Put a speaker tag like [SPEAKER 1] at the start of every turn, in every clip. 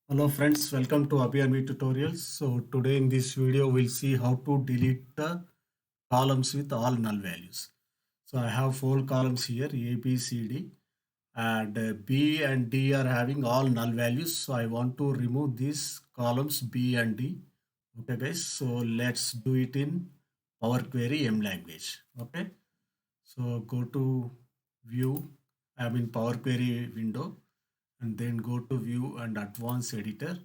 [SPEAKER 1] Hello friends, welcome to ABNV tutorials. So today in this video we'll see how to delete the columns with all null values. So I have four columns here A, B, C, D and B and D are having all null values. So I want to remove these columns B and D. Okay guys, so let's do it in Power Query M language. Okay, so go to view, I'm in Power Query window and then go to view and advanced editor.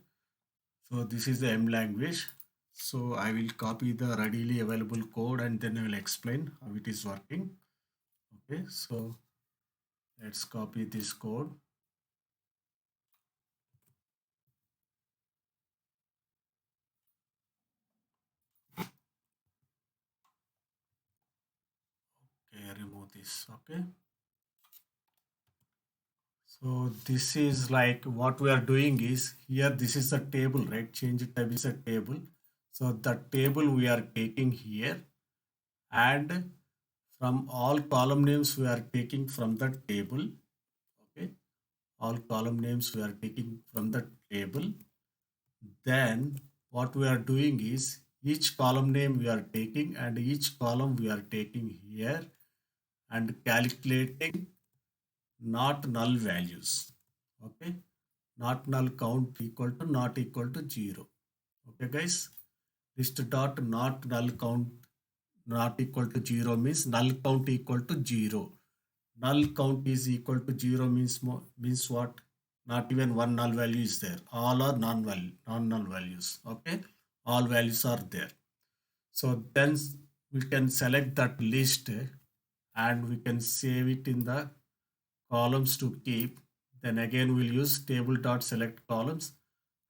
[SPEAKER 1] So this is the M language. So I will copy the readily available code and then I will explain how it is working. Okay, so let's copy this code. Okay, remove this. Okay. So this is like what we are doing is here, this is the table, right? Change type is a table. So the table we are taking here and from all column names we are taking from the table. Okay, all column names we are taking from the table. Then what we are doing is each column name we are taking and each column we are taking here and calculating not null values. Okay, not null count equal to not equal to 0. Okay guys, list dot not null count not equal to 0 means null count equal to 0. Null count is equal to 0 means what? Not even one null value is there. All are non-null values. Okay, all values are there. So then we can select that list and we can save it in the columns to keep. Then again we'll use table dot select columns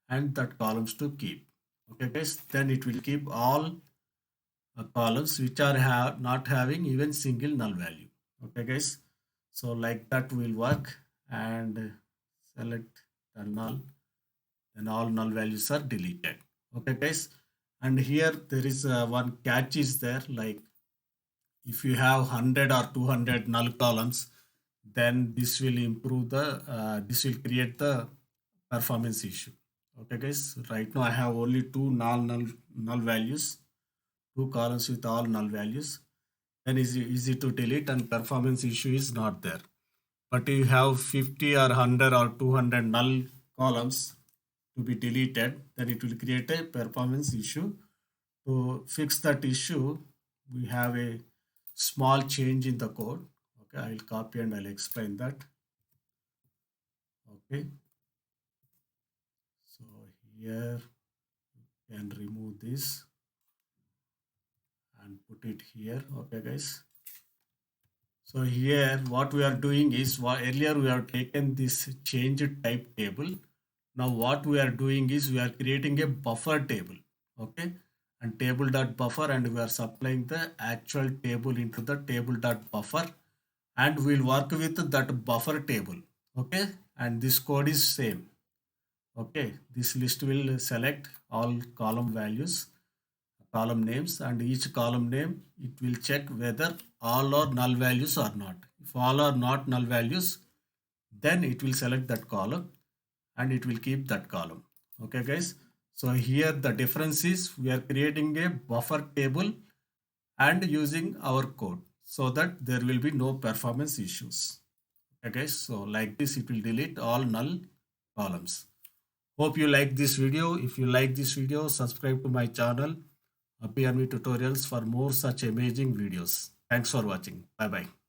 [SPEAKER 1] and that columns to keep. Okay guys, then it will keep all columns which are not having even single null value. Okay guys, so like that will work and select the null, then all null values are deleted. Okay guys, and here there is one catch is there, like if you have 100 or 200 null columns, then this will improve the this will create the performance issue. Okay guys, right now I have only two null values, two columns with all null values, then easy to delete and performance issue is not there. But you have 50 or 100 or 200 null columns to be deleted, then it will create a performance issue. To fix that issue, we have a small change in the code. Okay, I will copy and I'll explain that. Okay, so here you can remove this and put it here. Okay guys, so here what we are doing is, earlier we have taken this change type table. Now what we are doing is we are creating a buffer table. Okay, and table dot buffer, and we are supplying the actual table into the table dot buffer, and we'll work with that buffer table. Okay, and this code is same. Okay, this list will select all column values, column names, and each column name it will check whether all are null values or not. If all are not null values, then it will select that column and it will keep that column. Okay guys, so here the difference is we are creating a buffer table and using our code so that there will be no performance issues. Okay guys, so like this it will delete all null columns. Hope you like this video. If you like this video, subscribe to my channel, PNV Tutorials, for more such amazing videos. Thanks for watching. Bye bye.